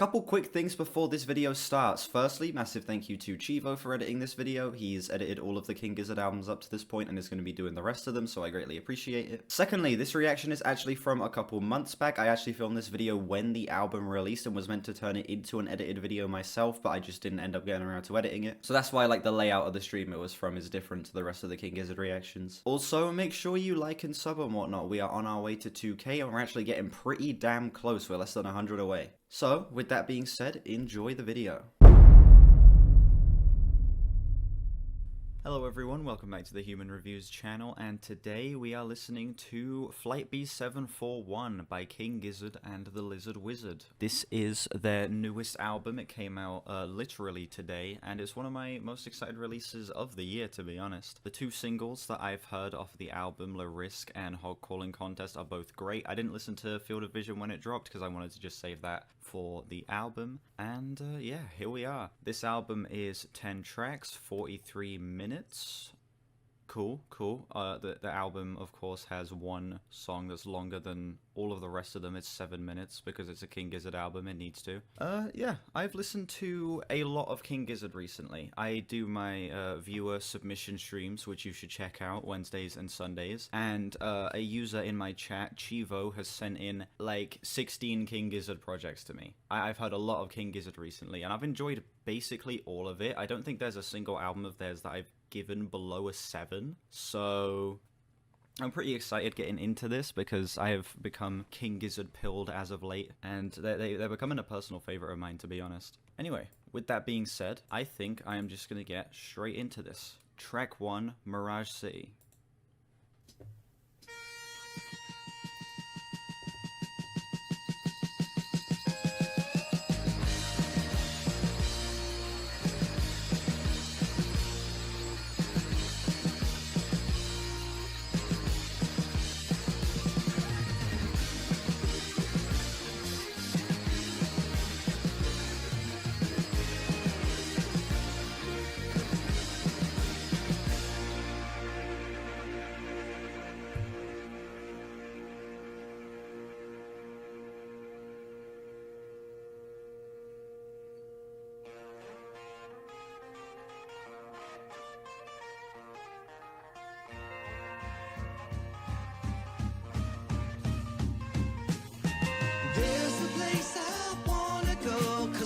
Couple quick things before this video starts. Firstly, massive thank you to Chivo for editing this video. He's edited all of the King Gizzard albums up to this point and is going to be doing the rest of them, so I greatly appreciate it. Secondly, this reaction is actually from a couple months back. I actually filmed this video when the album released and was meant to turn it into an edited video myself, but I just didn't end up getting around to editing it. So that's why like the layout of the stream it was from is different to the rest of the King Gizzard reactions. Also, make sure you like and sub and whatnot. We are on our way to 2K and we're actually getting pretty damn close. We're less than 100 away. So, with that being said, enjoy the video. Hello everyone, welcome back to the Human Reviews channel, and today we are listening to Flight B741 by King Gizzard and the Lizard Wizard. This is their newest album. It came out literally today, and it's one of my most excited releases of the year, to be honest. The two singles that I've heard off the album, Risque and Hog Calling Contest, are both great. I didn't listen to Field of Vision when it dropped because I wanted to just save that for the album, and yeah, here we are. This album is 10 tracks, 43 minutes. Cool. The album, of course, has one song that's longer than all of the rest of them. It's 7 minutes because it's a King Gizzard album. It needs to. Yeah, I've listened to a lot of King Gizzard recently. I do my viewer submission streams, which you should check out Wednesdays and Sundays. And a user in my chat, Chivo, has sent in like 16 King Gizzard projects to me. I've heard a lot of King Gizzard recently, and I've enjoyed basically all of it. I don't think there's a single album of theirs that I've given below a 7, so I'm pretty excited getting into this because I have become King Gizzard pilled as of late, and they're becoming a personal favorite of mine, to be honest. Anyway, with that being said, I think I am just gonna get straight into this. Track 1, Mirage City.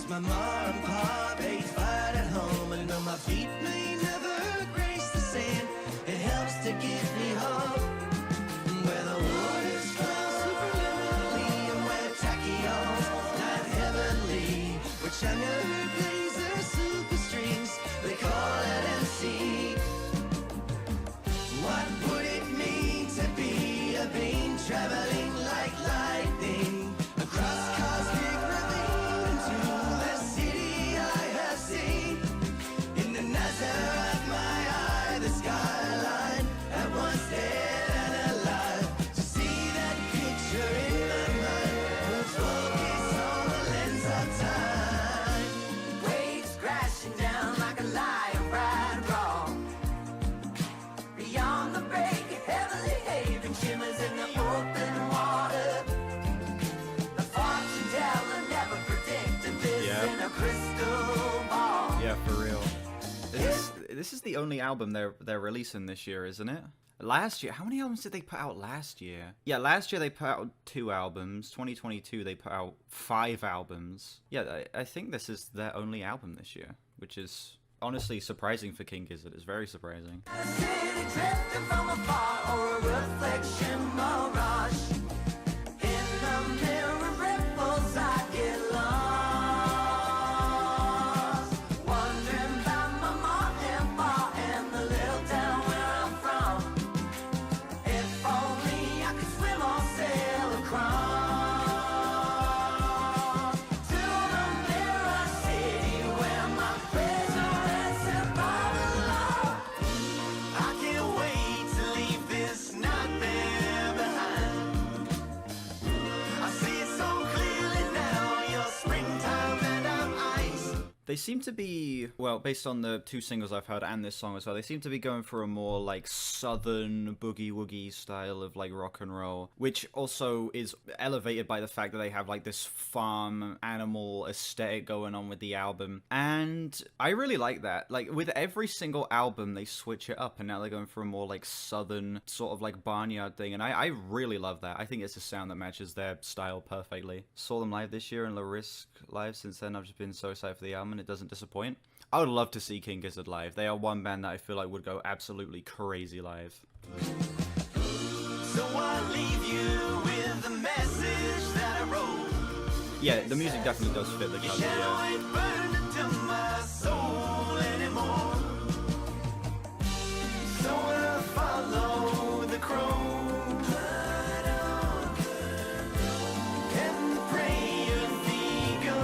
My mom and pop ate fine at home, and though my feet may never grace the sand, it helps to give me hope. Where the waters flow superliminally, and where tachyons glide heavenly, which under blazers super strings they call it MC. What would it mean to be a being traveling like lightning across cosmic ravine into the city I have seen? In the nazar of my eye, the skyline at once dead and alive. To see that picture in my mind will focus on the lens of time. Waves crashing down like a lion right wrong. Beyond the break, a heavenly haven shimmers in the open water. The fortune teller never predicted this in a crystal ball. Yeah, for real. This is the only album they're releasing this year, isn't it? Last year, how many albums did they put out last year? Yeah, last year they put out 2 albums. 2022 they put out 5 albums. Yeah, I think this is their only album this year, which is honestly surprising for King Gizzard. It's very surprising. A city drifting from afar, or a reflection mirage. In the mirror ripples I get lost, wondering about my mom and pa and the little town where I'm from. If only I could swim or sail across to the Mirage City where my presence and bottle love. I can't wait to leave this nightmare behind. They seem to be, well, based on the 2 singles I've heard and this song as well, they seem to be going for a more like southern boogie-woogie style of like rock and roll, which also is elevated by the fact that they have like this farm animal aesthetic going on with the album. And I really like that. Like with every single album, they switch it up, and now they're going for a more like southern sort of like barnyard thing. And I really love that. I think it's a sound that matches their style perfectly. Saw them live this year in Risque live. Since then, I've just been so excited for the album, and it doesn't disappoint. I would love to see King Gizzard live. They are one band that I feel like would go absolutely crazy live. So I leave you with the message that I wrote. Yeah, the music definitely does fit the cover. Shadow ain't burned into my soul anymore. So I follow the crow. And pray your feet go.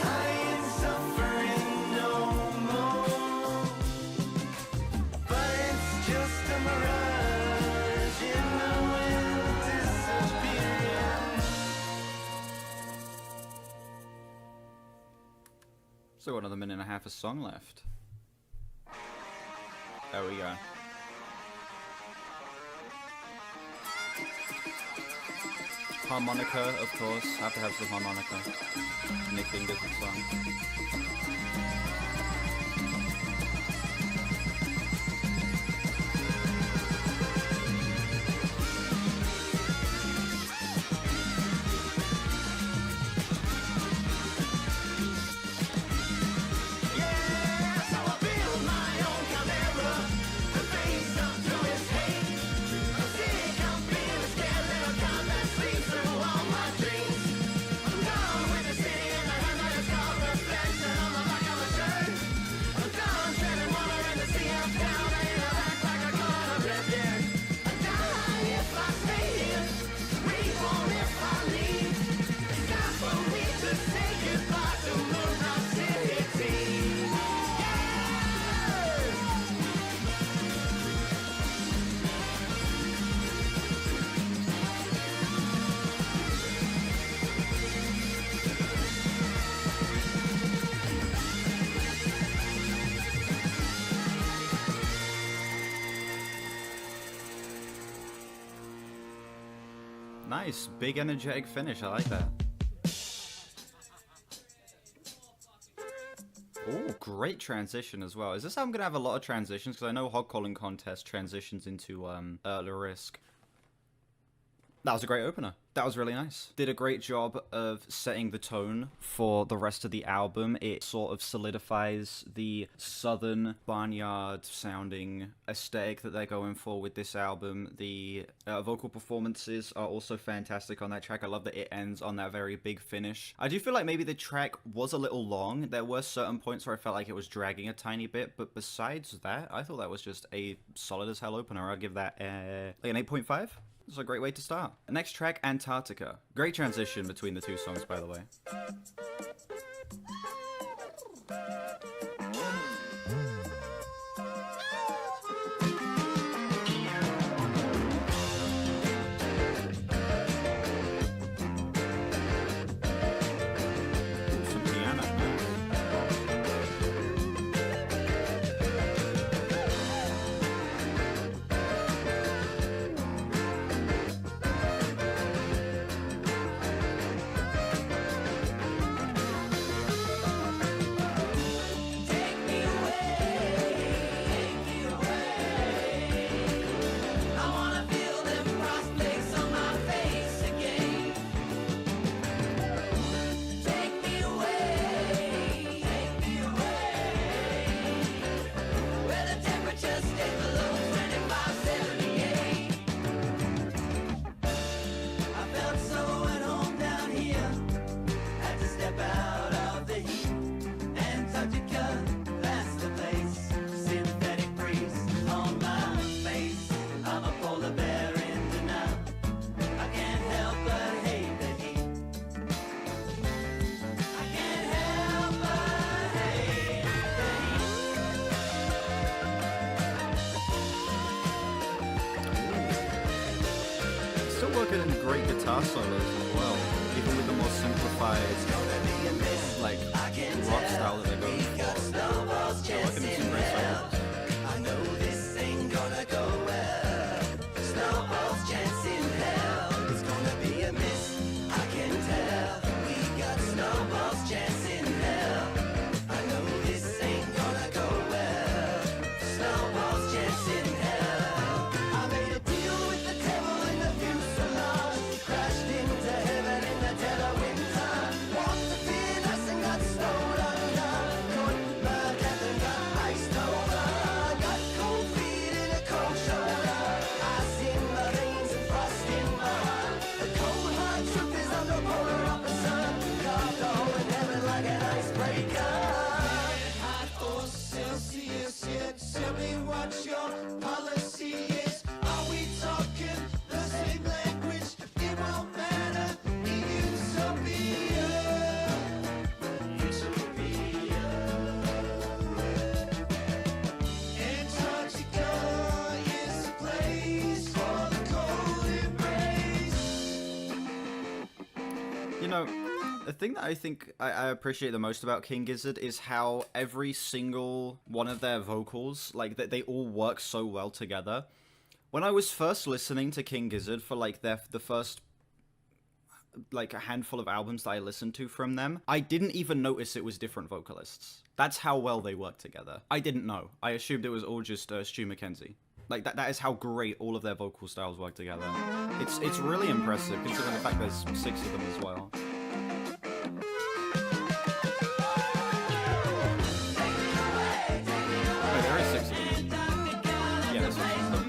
I ain't suffering no more. But it's just a mirage, you know it'll disappear. So another minute and a half of song left. There we go. Harmonica, of course. Have to have some harmonica. Nick King Gizzard song. Yeah, so I build my own chimera to face up to his hate. I'm sick of being a scared little con that sleeps through all my dreams. I'm done with the city and the hand that is called reflection on the back of a shirt. I'm done treading water in the sea of town and I act like a god of red deer. I die if I stay here, reborn if I leave. It's time for me to say goodbye to Mirage City. Nice, big energetic finish. I like that. Oh, great transition as well. Is this album gonna have a lot of transitions? Because I know Hog Calling Contest transitions into Risque. That was a great opener. That was really nice. Did a great job of setting the tone for the rest of the album. It sort of solidifies the southern barnyard sounding aesthetic that they're going for with this album. The vocal performances are also fantastic on that track. I love that it ends on that very big finish. I do feel like maybe the track was a little long. There were certain points where I felt like it was dragging a tiny bit, but besides that, I thought that was just a solid as hell opener. I'll give that like an 8.5. It's a great way to start. Next track, Antarctica. Great transition between the 2 songs, by the way. Some piano. Take me away. I wanna feel them prospects on my face again. Take me away, where the temperature stays below 2578. I felt so at home down here, had to step out of the heat. Antarctica, that's the place. Synthetic breeze on my face. I'm a polar bear in denial. I can't help but hate the heat. I can't help but hate the Still working in great guitar solos as well, even with the more simplified lo-fi, like, rock style that they're going for. Yeah, look at these great solos. I know this ain't gonna go well. Snowball's chance in hell. It's gonna be a miss, I can tell. We got Snowball's chance in hell. I know this ain't gonna go well. Snowball's chance in hell. I made a deal with the devil in the fuselage. Crashed into heaven in the dead of winter. Walked the thin ice and got snowed under. Caught my death and got iced over. Got cold feet and a cold shoulder. Ice in my veins and frost in my heart. The cold hard truth is I'm the polar opposite. Carved a hole in heaven like an icebreaker. Hot or Celsius, yet tell me what your policy is. Are we talking the same language? It won't matter. Utopia. Utopia. Antarctica is a place for the cold embrace. You know, the thing that I think I appreciate the most about King Gizzard is how every single one of their vocals, like, they all work so well together. When I was first listening to King Gizzard for, like, the first, like, a handful of albums that I listened to from them, I didn't even notice it was different vocalists. That's how well they work together. I didn't know. I assumed it was all just Stu McKenzie. Like, that is how great all of their vocal styles work together. It's really impressive, considering the fact there's 6 of them as well. Oh, there is 6 of them. Yeah, there's 6 of them.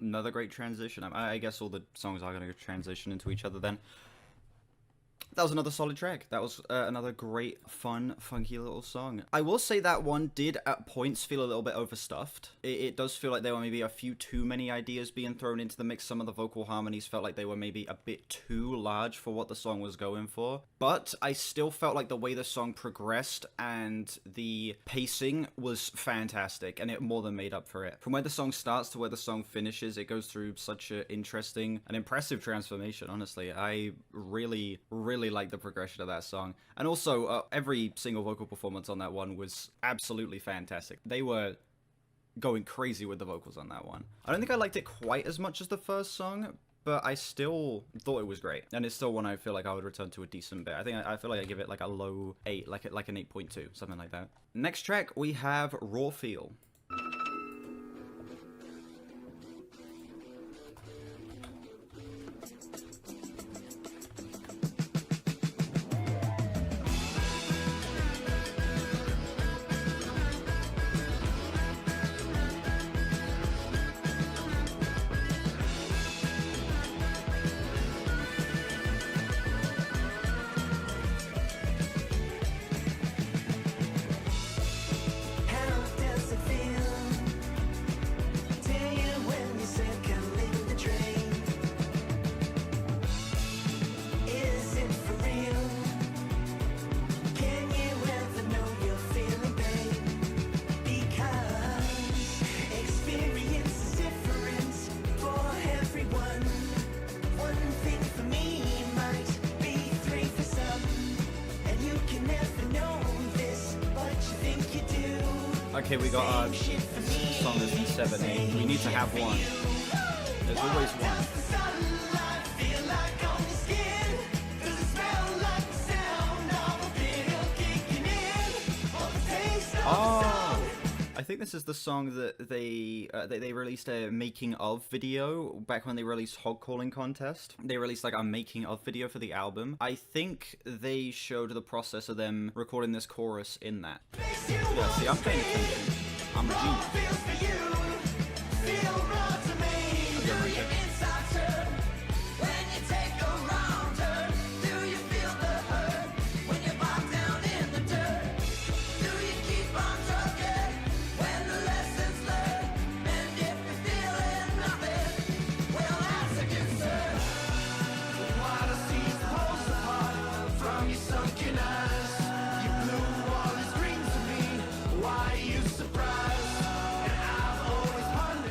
Another great transition. I guess all the songs are going to transition into each other then. That was another solid track. That was another great, fun, funky little song. I will say that one did at points feel a little bit overstuffed. It does feel like there were maybe a few too many ideas being thrown into the mix. Some of the vocal harmonies felt like they were maybe a bit too large for what the song was going for. But I still felt like the way the song progressed and the pacing was fantastic, and it more than made up for it. From where the song starts to where the song finishes, it goes through such an interesting and impressive transformation, honestly. I really like the progression of that song. And also, every single vocal performance on that one was absolutely fantastic. They were going crazy with the vocals on that one. I don't think I liked it quite as much as the first song, but I still thought it was great. And it's still one I feel like I would return to a decent bit. I feel like I give it like a low 8, like an 8.2, something like that. Next track, we have Raw Feel. How does it feel? think for me might be 3 for some, and you can never know this, but you think you do. Okay, we got our song is in 7/8. We need to have one. There's always one. Oh, I think this is the song that they released a making of video back when they released Hog Calling Contest. They released like a making of video for the album. I think they showed the process of them recording this chorus in that. Yeah, see, I'm paying attention. I'm a genius.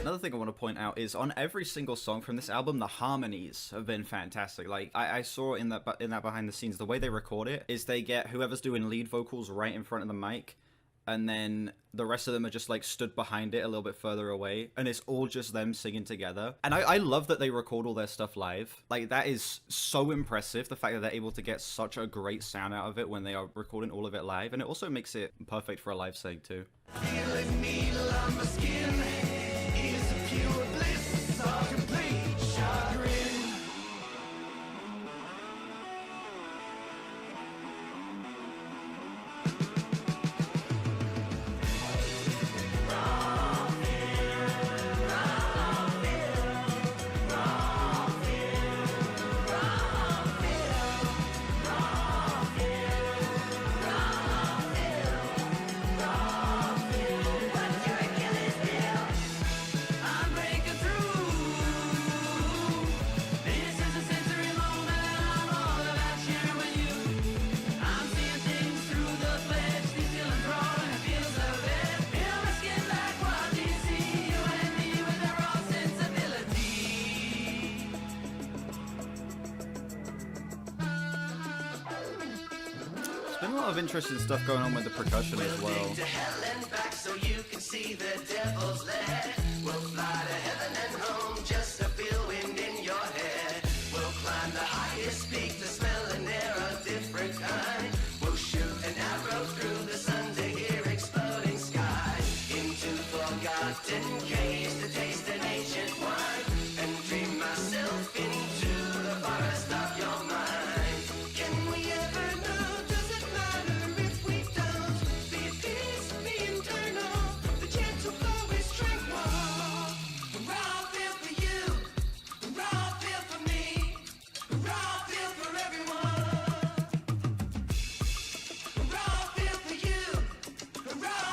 Another thing I want to point out is on every single song from this album, the harmonies have been fantastic. Like I saw in that behind the scenes, the way they record it is they get whoever's doing lead vocals right in front of the mic, and then the rest of them are just like stood behind it a little bit further away, and it's all just them singing together. And I love that they record all their stuff live. Like that is so impressive, the fact that they're able to get such a great sound out of it when they are recording all of it live, and it also makes it perfect for a live sing too. Feeling needle on my skin is a pure bliss or complete chagrin. Been a lot of interesting stuff going on with the percussion as well. To hell and back so you can see the devil's lair. We'll fly to heaven and home just to feel wind in your hair. We'll climb the highest peak to smell an air of different kind. We'll shoot an arrow through the sun to hear exploding skies. Into forgotten caves to taste an ancient wine. And dream myself into the forest of your mind. Can we ever know?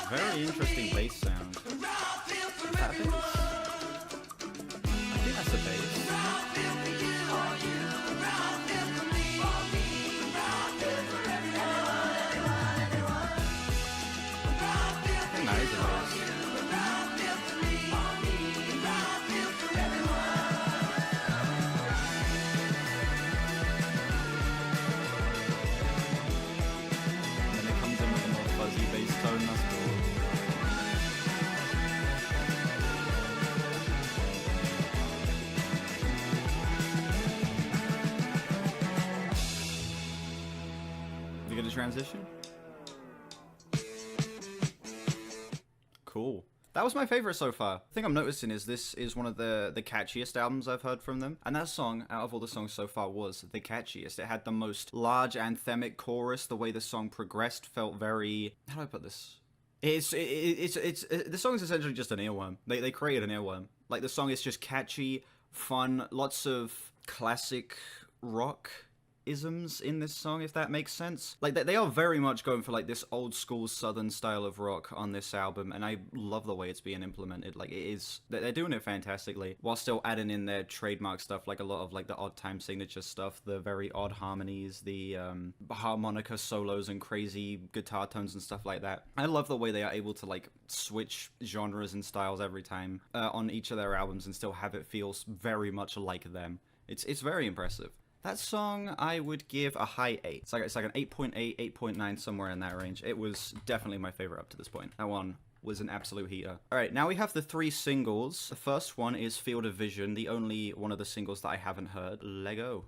Very interesting bass sound. I think that's the bass. I think that is a bass. And then it comes in with a more fuzzy bass tone, that's cool. We get a transition? Cool. That was my favorite so far. The thing I'm noticing is this is one of the catchiest albums I've heard from them. And that song, out of all the songs so far, was the catchiest. It had the most large anthemic chorus. The way the song progressed felt very... How do I put this? The song is essentially just an earworm. They created an earworm. Like, the song is just catchy, fun, lots of classic rock isms in this song, if that makes sense. Like, they are very much going for like this old school southern style of rock on this album, and I love the way it's being implemented. Like, it is, they're doing it fantastically while still adding in their trademark stuff, like a lot of like the odd time signature stuff, the very odd harmonies, the harmonica solos and crazy guitar tones and stuff like that. I love the way they are able to like switch genres and styles every time on each of their albums and still have it feel very much like them. It's very impressive. That song I would give a high 8. It's like an 8.8, 8.9, somewhere in that range. It was definitely my favorite up to this point. That one was an absolute heater. Alright, now we have the 3 singles. The first one is Field of Vision, the only one of the singles that I haven't heard. Lego.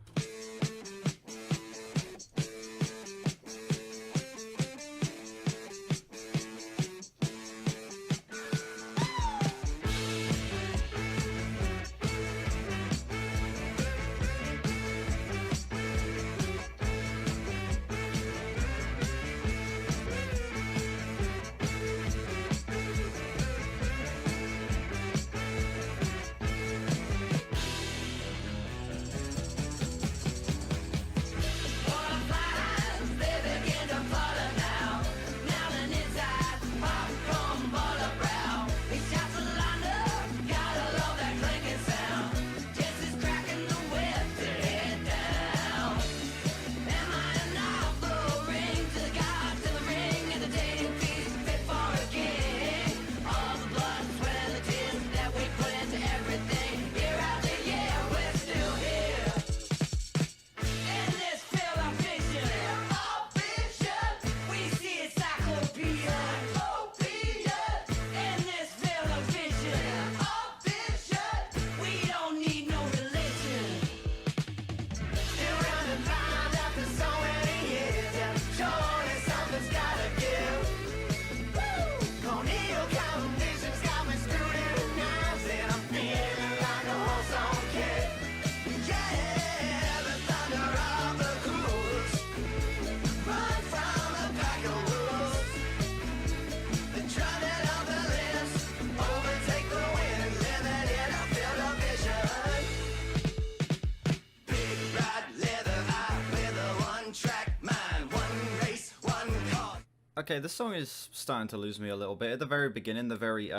Okay, this song is starting to lose me a little bit. At the very beginning, the very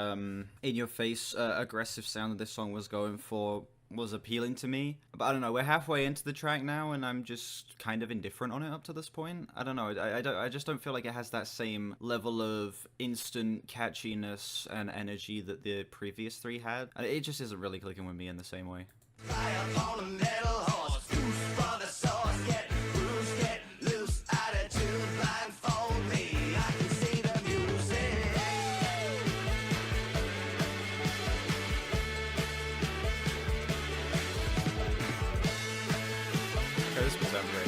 in-your-face, aggressive sound that this song was going for was appealing to me. But I don't know, we're halfway into the track now, and I'm just kind of indifferent on it up to this point. I don't know, I just don't feel like it has that same level of instant catchiness and energy that the previous 3 had. It just isn't really clicking with me in the same way. Fly upon a metal horse, goose for the sauce, get loose, attitude, blindfold me. I can see the music. Okay, this was great.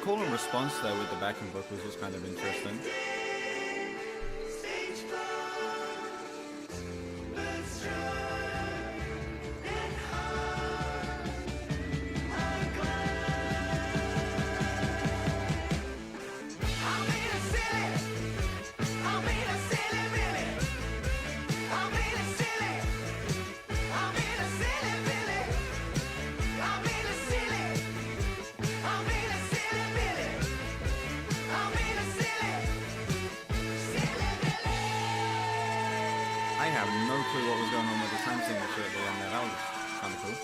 Call and response there with the backing vocals was kind of interesting. I have no clue what was going on with the time signature at the end there. That was kind of cool.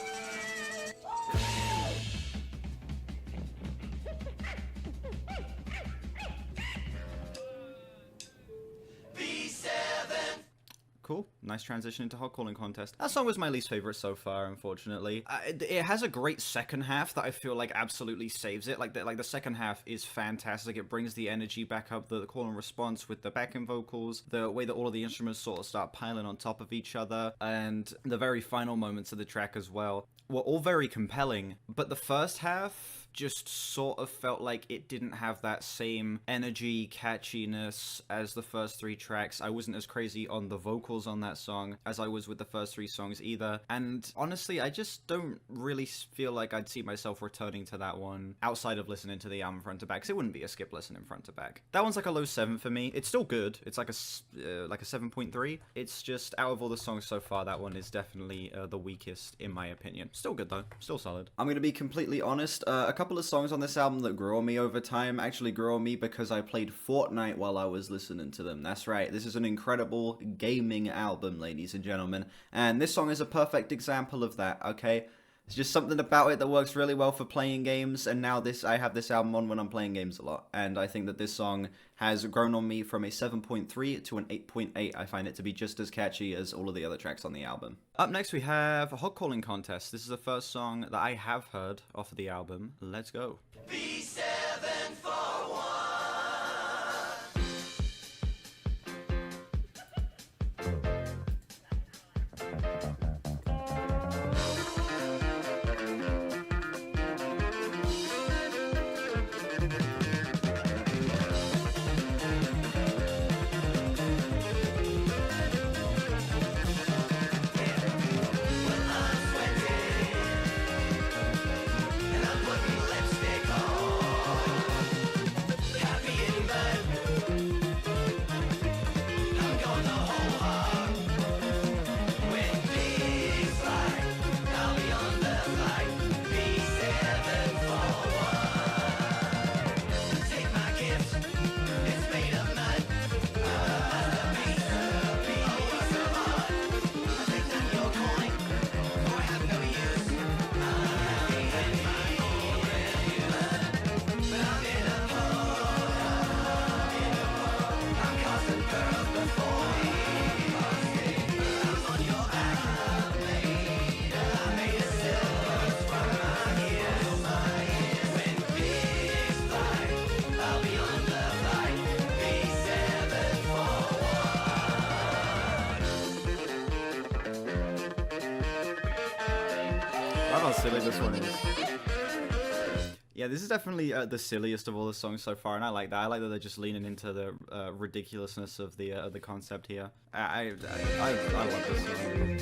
Cool. Nice transition into Hog Calling Contest. That song was my least favorite so far, unfortunately. It has a great second half that I feel like absolutely saves it. Like the second half is fantastic. It brings the energy back up, the call and response with the backing vocals, the way that all of the instruments sort of start piling on top of each other, and the very final moments of the track as well were all very compelling. But the first half just sort of felt like it didn't have that same energy, catchiness as the first 3 tracks. I wasn't as crazy on the vocals on that song as I was with the first 3 songs either. And honestly, I just don't really feel like I'd see myself returning to that one outside of listening to the album front to back, because it wouldn't be a skip listen in front to back. That one's like a low 7 for me. It's still good. It's like a 7.3. It's just, out of all the songs so far, that one is definitely the weakest in my opinion. Still good though. Still solid. I'm gonna be completely honest. A couple of songs on this album that grew on me over time actually grew on me because I played Fortnite while I was listening to them. That's right. This is an incredible gaming album, ladies and gentlemen. And this song is a perfect example of that, okay? It's just something about it that works really well for playing games, and now I have this album on when I'm playing games a lot, and I think that this song has grown on me from a 7.3 to an 8.8. I find it to be just as catchy as all of the other tracks on the album. Up next we have Hog Calling Contest. This is the first song that I have heard off of the album. Let's go. B741. How silly this one is. Yeah, this is definitely the silliest of all the songs so far, and I like that. I like that they're just leaning into the ridiculousness of the concept here. I love this song.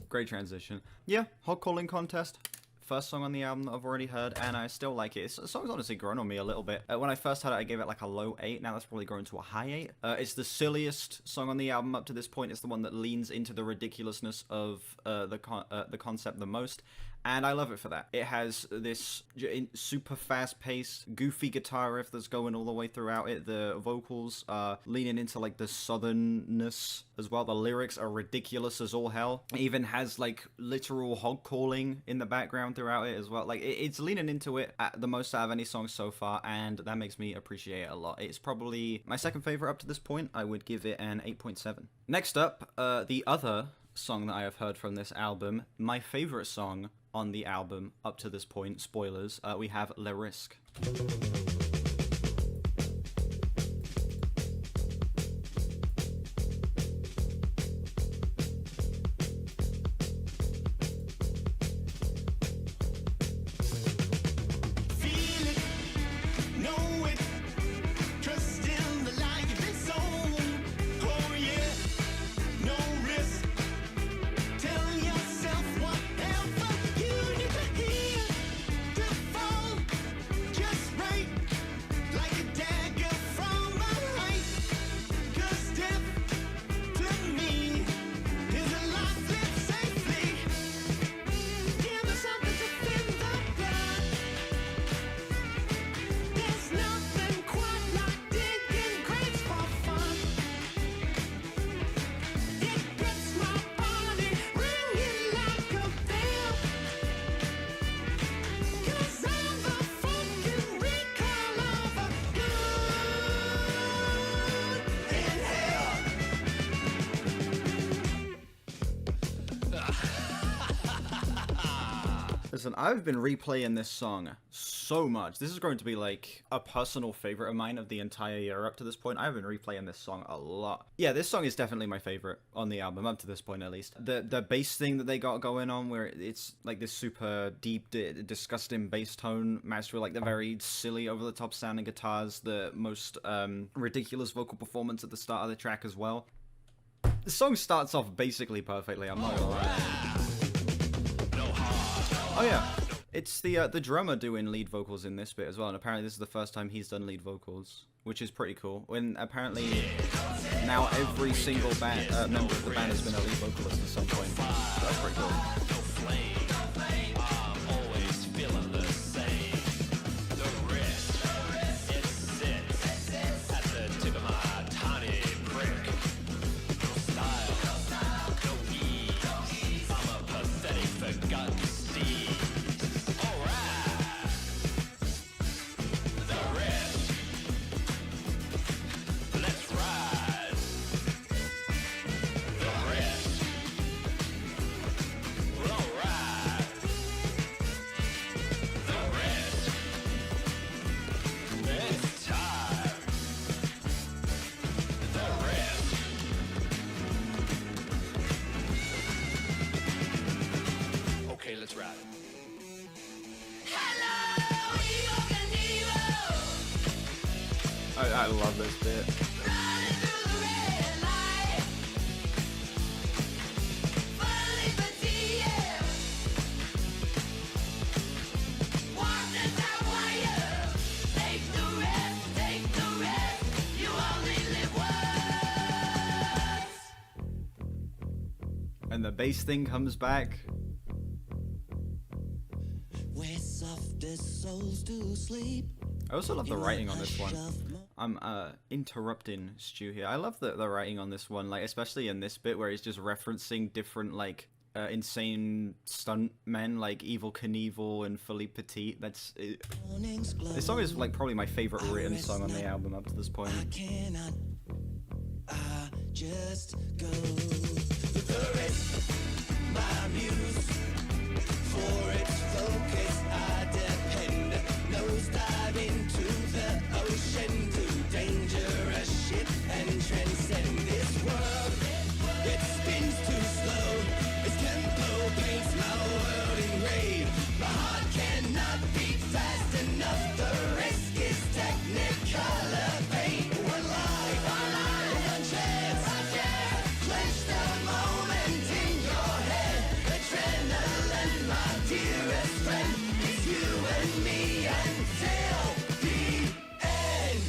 Great transition. Yeah, Hog Calling Contest. First song on the album that I've already heard, and I still like it. The song's honestly grown on me a little bit. When I first heard it, I gave it like a low 8. Now that's probably grown to a high 8. It's the silliest song on the album up to this point. It's the one that leans into the ridiculousness of the concept the most. And I love it for that. It has this super fast-paced, goofy guitar riff that's going all the way throughout it. The vocals are leaning into, like, the southernness as well. The lyrics are ridiculous as all hell. It even has, like, literal hog calling in the background throughout it as well. Like, it's leaning into it at the most out of any song so far, and that makes me appreciate it a lot. It's probably my second favorite up to this point. I would give it an 8.7. Next up, the other song that I have heard from this album, my favorite song on the album up to this point, spoilers, we have Risque. Listen, I've been replaying this song so much. This is going to be like a personal favorite of mine of the entire year up to this point. I've been replaying this song a lot. Yeah, this song is definitely my favorite on the album, up to this point at least. The bass thing that they got going on, where it's like this super deep, disgusting bass tone matched with like the very silly, over-the-top sounding guitars, the most ridiculous vocal performance at the start of the track as well. The song starts off basically perfectly, I'm not gonna lie. Oh yeah, it's the drummer doing lead vocals in this bit as well, and apparently this is the first time he's done lead vocals, which is pretty cool. When apparently now every single member of the band has been a lead vocalist at some point. So that's pretty cool. I love this bit. And the bass thing comes back. Where softest souls do sleep. I also love the writing on this one. I'm interrupting Stu here. I love the writing on this one, like especially in this bit where he's just referencing different like insane stunt men like Evil Knievel and Philippe Petit. This song is like probably my favorite written song on the album up to this point. I cannot, I just go with the rest, my muse, for its focus I depend, nosedive into the ocean, to dangerous ship and transcend this world. It spins too slow, its tempo paints my world in gray. My heart cannot beat fast enough, the risk is technicolor paint. One life, one chance, clench the moment in your head. Adrenaline, my dearest friend, it's you and me until the end.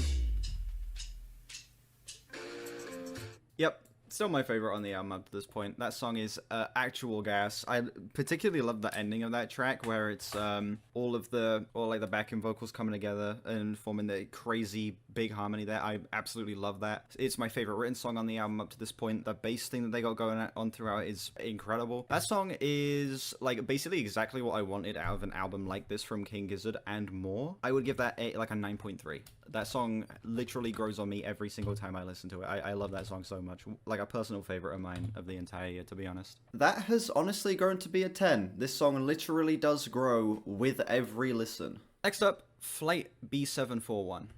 Yep, still my favorite on the album up to this point. That song is actual gas. I particularly love the ending of that track where it's all the backing vocals coming together and forming the crazy big harmony there. I absolutely love that. It's my favorite written song on the album up to this point. The bass thing that they got going on throughout is incredible. That song is like basically exactly what I wanted out of an album like this from King Gizzard and more. I would give that like a 9.3. That song literally grows on me every single time I listen to it. I love that song so much. Like a personal favorite of mine of the entire year, to be honest. That has honestly grown to be a 10. This song literally does grow with every listen. Next up, Flight B741.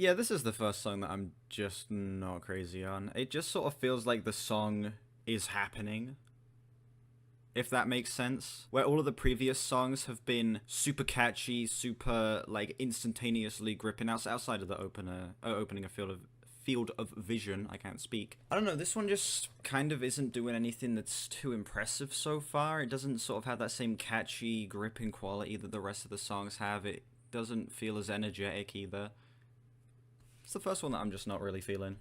Yeah, this is the first song that I'm just not crazy on. It just sort of feels like the song is happening, if that makes sense. Where all of the previous songs have been super catchy, super, like, instantaneously gripping outside of the opening a field of vision. I can't speak. I don't know, this one just kind of isn't doing anything that's too impressive so far. It doesn't sort of have that same catchy, gripping quality that the rest of the songs have. It doesn't feel as energetic either. It's the first one that I'm just not really feeling.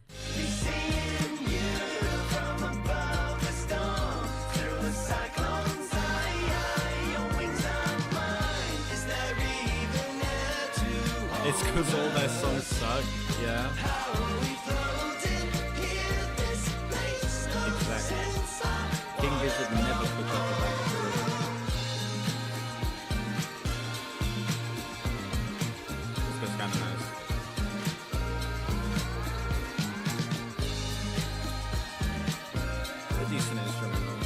It's because all their songs suck, yeah. Exactly. King Gizzard never puts up a banger. This goes kinda nice. A decent instrumental.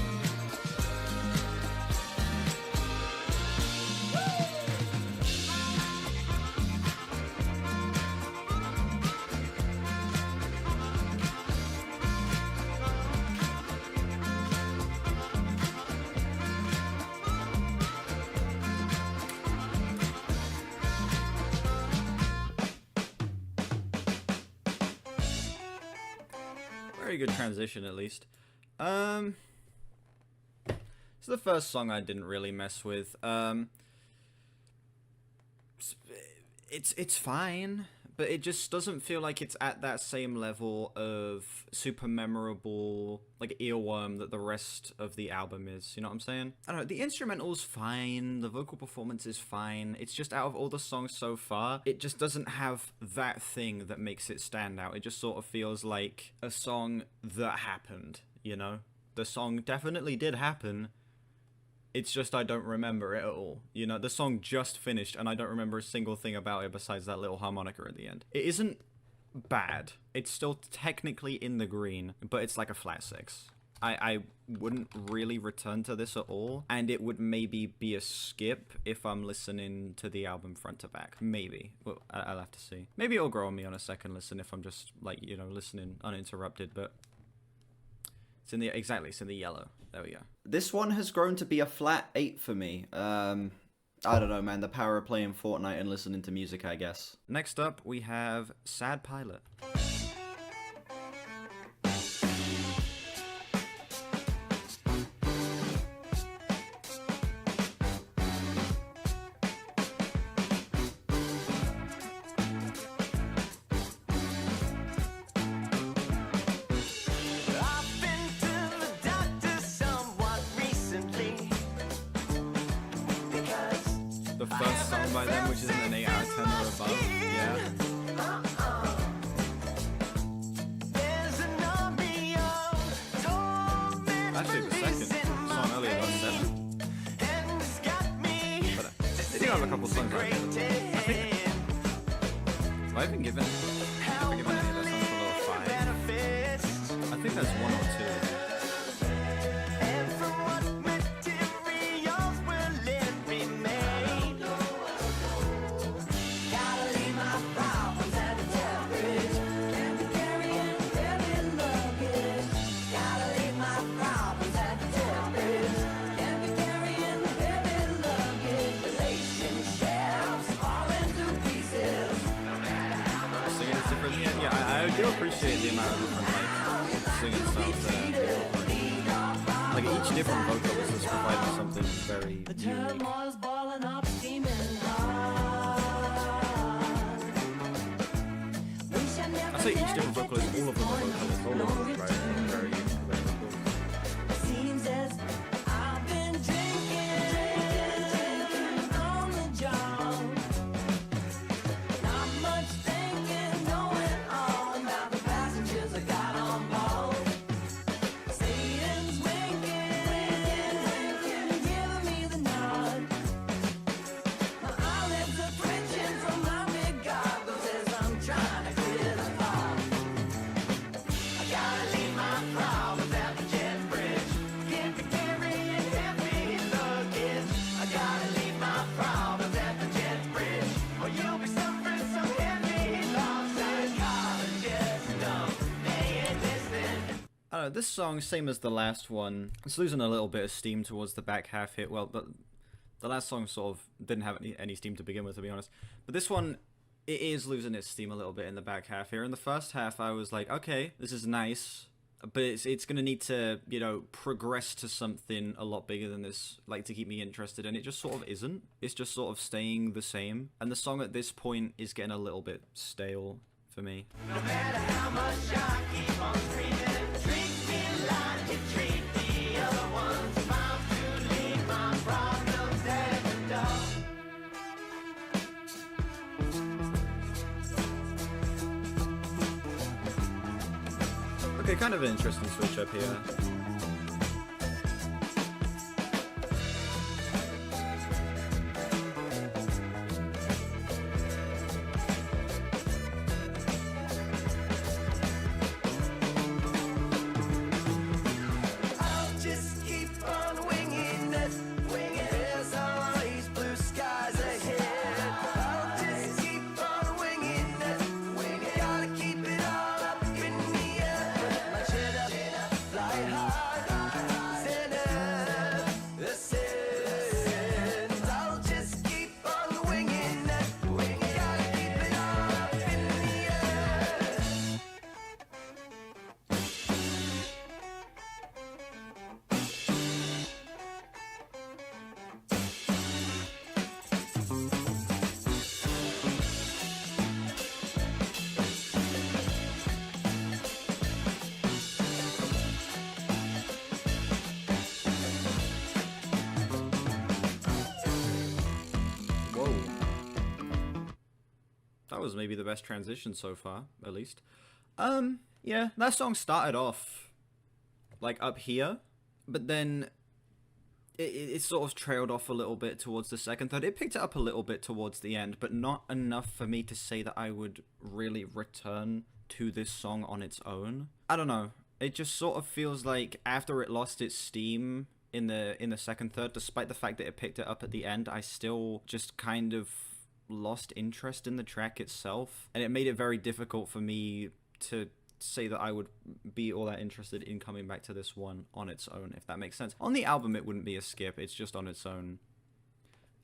Very good transition, at least. It's the first song I didn't really mess with. It's fine, but it just doesn't feel like it's at that same level of super memorable, like, earworm that the rest of the album is. You know what I'm saying? I don't know, the instrumental's fine, the vocal performance is fine. It's just out of all the songs so far, it just doesn't have that thing that makes it stand out. It just sort of feels like a song that happened, you know? The song definitely did happen. It's just I don't remember it at all. You know, the song just finished and I don't remember a single thing about it besides that little harmonica at the end. It isn't bad. It's still technically in the green, but it's like a flat 6. I wouldn't really return to this at all, and it would maybe be a skip if I'm listening to the album front to back. Maybe. Well, I'll have to see. Maybe it'll grow on me on a second listen if I'm just, like, you know, listening uninterrupted, but it's in the, exactly, it's in the yellow. There we go. This one has grown to be a flat 8 for me. I don't know, man. The power of playing Fortnite and listening to music, I guess. Next up, we have Sad Pilot. The first song by them, which is an 8 out of 10 or above. Yeah. Actually, the second song earlier got 7. But they do have a couple songs like that. Have I even given any of their songs below a 5? I think that's 1 or 2. I do appreciate the amount of different, like, singing styles there. Like, each different vocalist is providing something very unique. I say each different vocalist, all of them are vocalists, all of them, right? Very unique, very cool. This song, same as the last one, it's losing a little bit of steam towards the back half here. Well, the last song sort of didn't have any steam to begin with, to be honest. But this one, it is losing its steam a little bit in the back half here. In the first half, I was like, okay, this is nice, but it's gonna need to, you know, progress to something a lot bigger than this, like, to keep me interested, and it just sort of isn't. It's just sort of staying the same, and the song at this point is getting a little bit stale for me. No matter how much I keep on screaming, treat me like you treat the other ones. Bound to leave my problems at the door. Okay, kind of an interesting switch up here. I'll just keep on winging it, there's always blue skies ahead. I'll just keep on winging it, gotta keep it all up in the air. Put my chin up, fly high, stand up, ascend. I'll just keep on winging it, gotta keep it all up in the air. Whoa. That was maybe the best transition so far, at least. Yeah, that song started off, like, up here, but then it sort of trailed off a little bit towards the second third. It picked it up a little bit towards the end, but not enough for me to say that I would really return to this song on its own. I don't know. It just sort of feels like after it lost its steam in the second third, despite the fact that it picked it up at the end, I still just kind of lost interest in the track itself, and it made it very difficult for me to say that I would be all that interested in coming back to this one on its own, if that makes sense. On the album, it wouldn't be a skip, it's just on its own.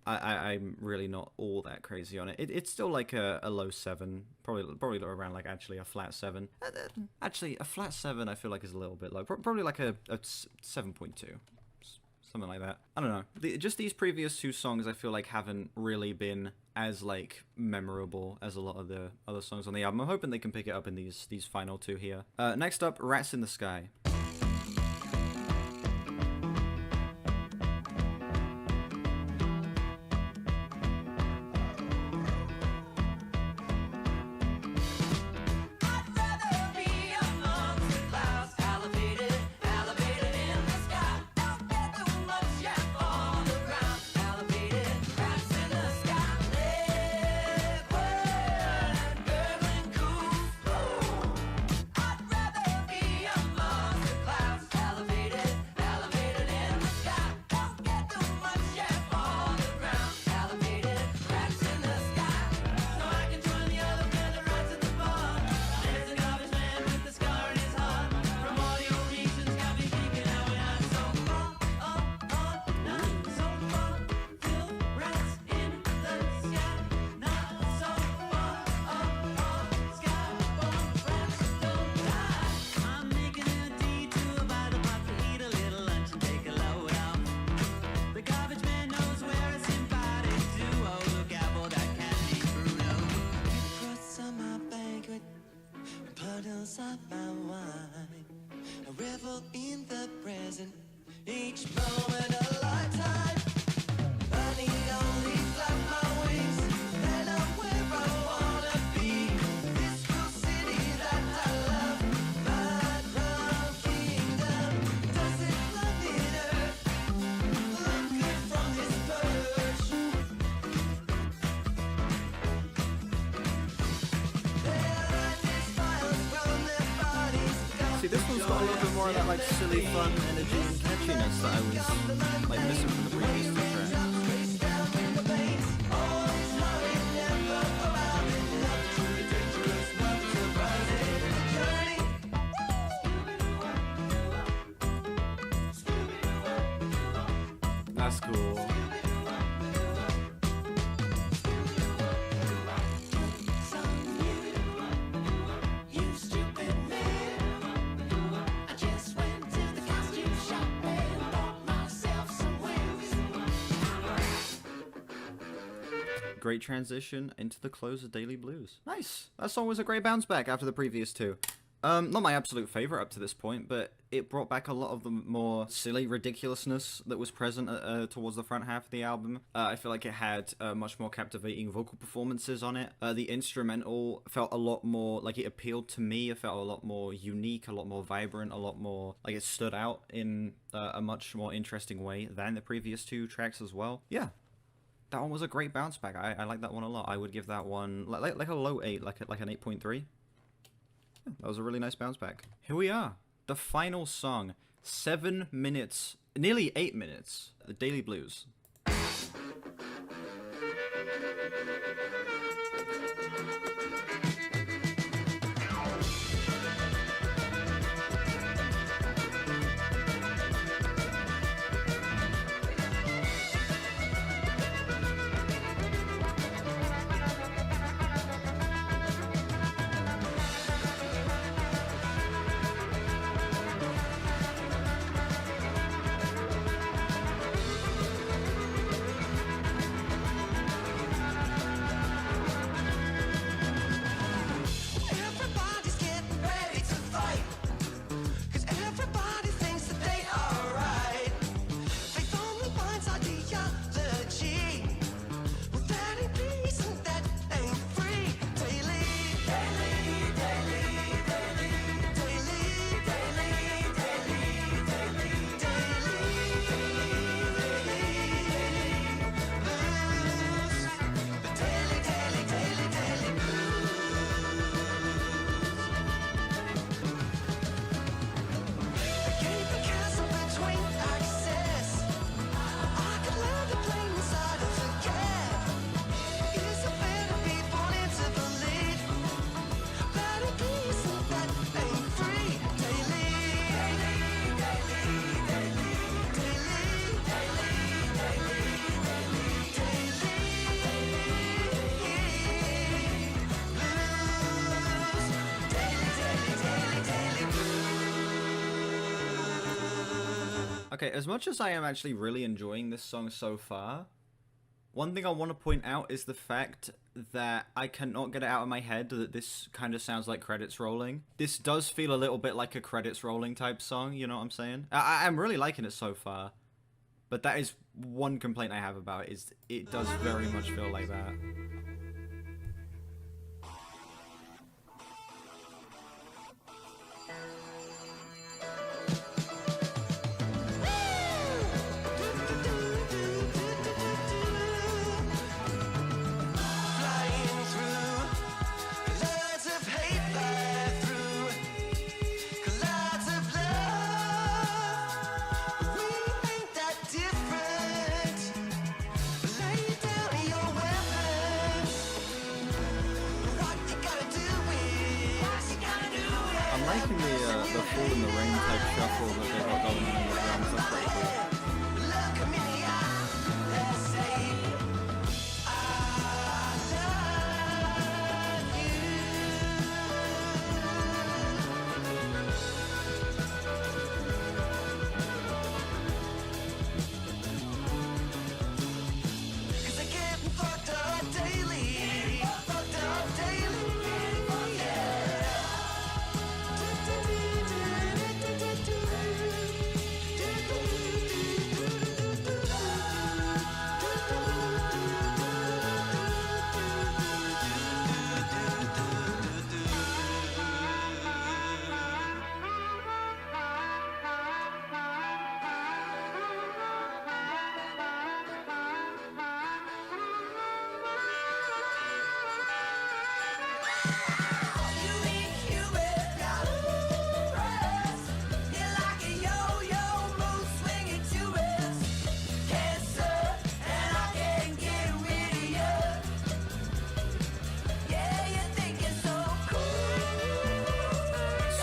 I'm really not all that crazy on it. It's still like a low 7, probably around like actually a flat 7. Actually, a flat 7 I feel like is a little bit low. Probably like a 7.2. Something like that. I don't know. Just these previous two songs I feel like haven't really been as like memorable as a lot of the other songs on the album. I'm hoping they can pick it up in these final two here. Next up, Rats in the Sky. I'd rather be among the clouds, elevated, elevated in the sky. Don't get too much yet on the ground, elevated, rats in the sky. Liquid and gurgling cool. I'd rather be among the clouds, elevated, elevated in the sky. Don't get too much yet on the ground, elevated, rats in the sky. So I can join the other band of rats at the bar. There's a garbage man with a scar in his heart. From audio regions, got me thinking how we're not so far. Not so far. Feel rats in the sky. Not so far. Skyborne rats don't die. I'm making a detour by the park to eat a little lunch and take a load off. The garbage man knows where it's invited to. Oh, look out for that candy Bruno. Across on my banquet, puddles of my wine. I revel in the present, each moment a lifetime. I need only flap my wings, and I'm where I wanna be. This cool city that I love, my crown kingdom. Does it planet Earth look good from this perch? Their eyes smiles from their bodies. See, this one's got a little bit more of that like silly fun energy and catchiness that I was like missing from the previous two tracks. Great transition into the close of Daily Blues. Nice. That song was a great bounce back after the previous two. Not my absolute favorite up to this point, but it brought back a lot of the more silly ridiculousness that was present towards the front half of the album. I feel like it had much more captivating vocal performances on it. The instrumental felt a lot more like it appealed to me. It felt a lot more unique, a lot more vibrant, a lot more like it stood out in a much more interesting way than the previous two tracks as well. Yeah. That one was a great bounce back. I like that one a lot. I would give that one like a low 8, like an 8.3. That was a really nice bounce back. Here we are. The final song. 7 minutes, nearly 8 minutes. The Daily Blues. Everybody's getting ready to fight, 'cause everybody thinks that they are right. Faith only binds ideology. Well, that ain't peace and that ain't free. Daily, daily, daily, daily, daily, daily, daily, daily, blues. The daily, daily, daily, daily blues. The gaping chasm between access. I could land a plane inside of the gap. Is it fair to be born into belief that it is and that ain't free? Daily, daily, daily, daily, daily, daily, daily, daily blues. Okay, as much as I am actually really enjoying this song so far, one thing I want to point out is the fact that I cannot get it out of my head that this kind of sounds like credits rolling. This does feel a little bit like a credits rolling type song, you know what I'm saying? I'm really liking it so far, but that is one complaint I have about it, is it does very much feel like that. Flying through clouds of hate, fly through clouds of love. We ain't that different. Lay down your weapons. What you gotta do is, I'm liking the Fall in the Rain type shuffle that they got going on in the drums. That's pretty cool. look 'em in the eye. Let's say, I love you. 'Cause I get fucked up daily. Fucked up daily. You ain't human, gotta rest. You're like a yo-yo, mood swinging to it. Cancer, and I can't get rid of you. Yeah, you think you're so cool.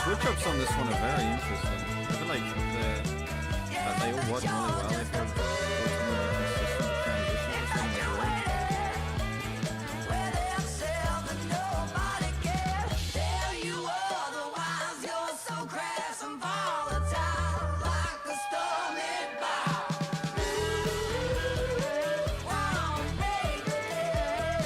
Switch ups on this one are very interesting. I feel like they all work really well. They feel consistent transitions. Where they'll sell that nobody cares. Tell you otherwise, you're so crass and volatile, like a stormy bow. Wow, baby.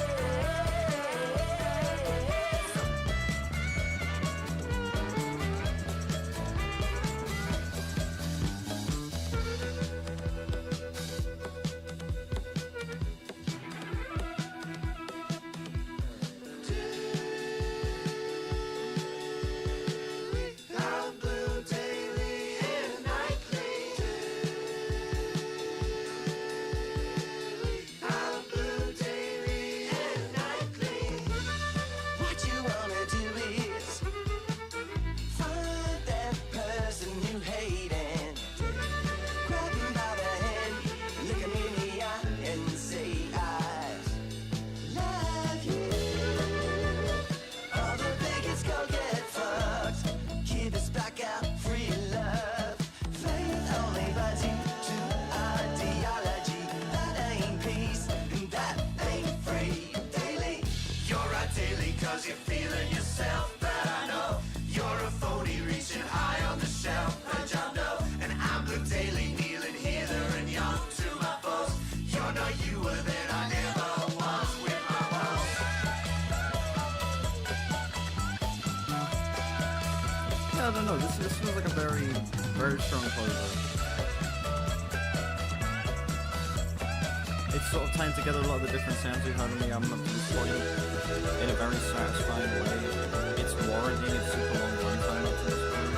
cause you're feeling yourself. But I know you're a phony reaching high on the shelf. And I know, and I'm the daily kneeling healer and young to my foes. You're not youer than I ever was with my woes. Yeah, I don't know. This feels like a very strong closer. It's sort of tying together a lot of the different sounds we've had on the album up to this point in a very satisfying way. It's warranting its super long runtime up to this point.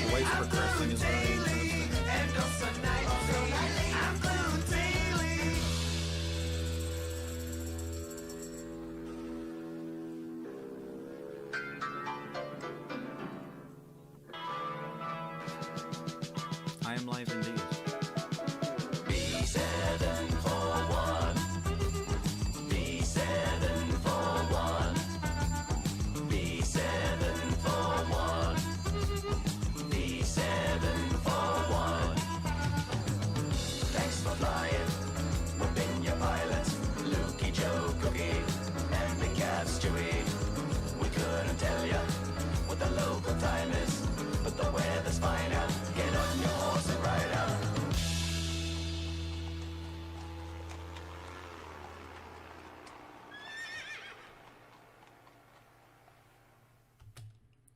The way it's progressing is very interesting. I am live indeed. B741, B741, B741, B741. Thanks for flying. We've been your pilots, Lukey, Joe, Cookie, and the cat Stewie. We couldn't tell ya what the local time is, but the weather's fine out. Get on your horse and ride out.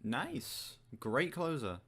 Nice. Great closer.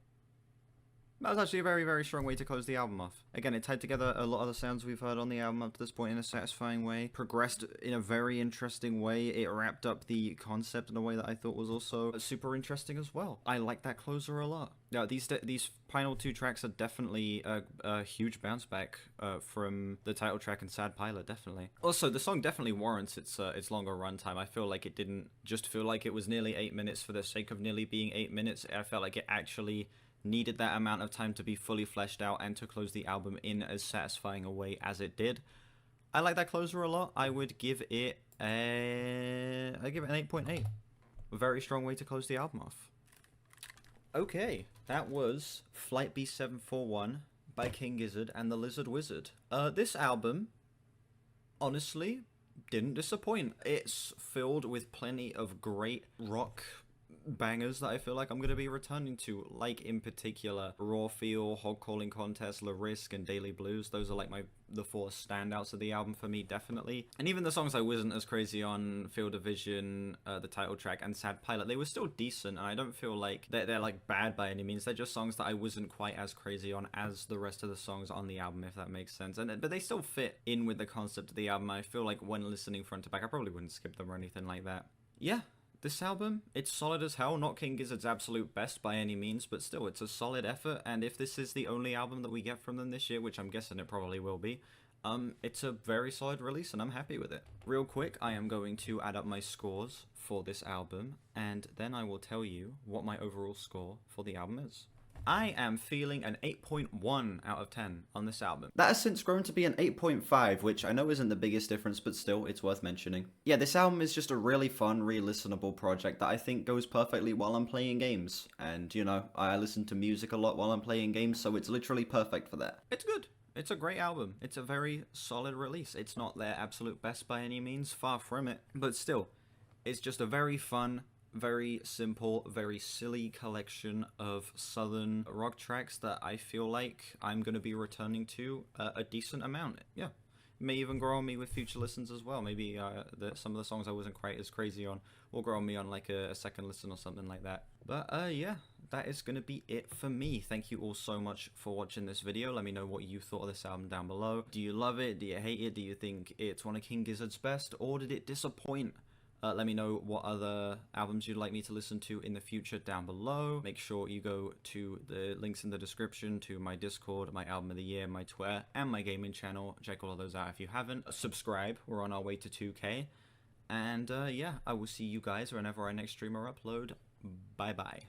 That was actually a very strong way to close the album off. Again, it tied together a lot of the sounds we've heard on the album up to this point in a satisfying way. Progressed in a very interesting way. It wrapped up the concept in a way that I thought was also super interesting as well. I like that closer a lot. Yeah, these final two tracks are definitely a huge bounce back from the title track and Sad Pilot, definitely. Also, the song definitely warrants its longer runtime. I feel like it didn't just feel like it was nearly 8 minutes for the sake of nearly being 8 minutes. I felt like it actually needed that amount of time to be fully fleshed out and to close the album in as satisfying a way as it did. I like that closer a lot. I would give it an 8.8. A very strong way to close the album off. Okay, that was Flight B741 by King Gizzard and the Lizard Wizard. This album, honestly, didn't disappoint. It's filled with plenty of great rock bangers that I feel like I'm going to be returning to, like in particular Raw Feel, Hog Calling Contest, Risque, and Daily Blues. Those are like the four standouts of the album for me, definitely. And even the songs I wasn't as crazy on, Field of Vision, the title track, and Sad Pilot, they were still decent, and I don't feel like they're like bad by any means. They're just songs that I wasn't quite as crazy on as the rest of the songs on the album, if that makes sense. But they still fit in with the concept of the album. I feel like when listening front to back, I probably wouldn't skip them or anything like that. Yeah. This album, it's solid as hell, not King Gizzard's absolute best by any means, but still, it's a solid effort, and if this is the only album that we get from them this year, which I'm guessing it probably will be, it's a very solid release, and I'm happy with it. Real quick, I am going to add up my scores for this album, and then I will tell you what my overall score for the album is. I am feeling an 8.1 out of 10 on this album. That has since grown to be an 8.5, which I know isn't the biggest difference, but still, it's worth mentioning. Yeah, this album is just a really fun, re-listenable project that I think goes perfectly while I'm playing games. And, you know, I listen to music a lot while I'm playing games, so it's literally perfect for that. It's good. It's a great album. It's a very solid release. It's not their absolute best by any means, far from it. But still, it's just a very fun, very simple, very silly collection of southern rock tracks that I feel like I'm going to be returning to a decent amount. Yeah. May even grow on me with future listens as well. Maybe some of the songs I wasn't quite as crazy on will grow on me on like a second listen or something like that. But yeah, that is going to be it for me. Thank you all so much for watching this video. Let me know what you thought of this album down below. Do you love it? Do you hate it? Do you think it's one of King Gizzard's best? Or did it disappoint? Let me know what other albums you'd like me to listen to in the future down below. Make sure you go to the links in the description to my Discord, my album of the year, my Twitter, and my gaming channel. Check all of those out if you haven't. Subscribe. We're on our way to 2K. And yeah, I will see you guys whenever our next stream or upload. Bye-bye.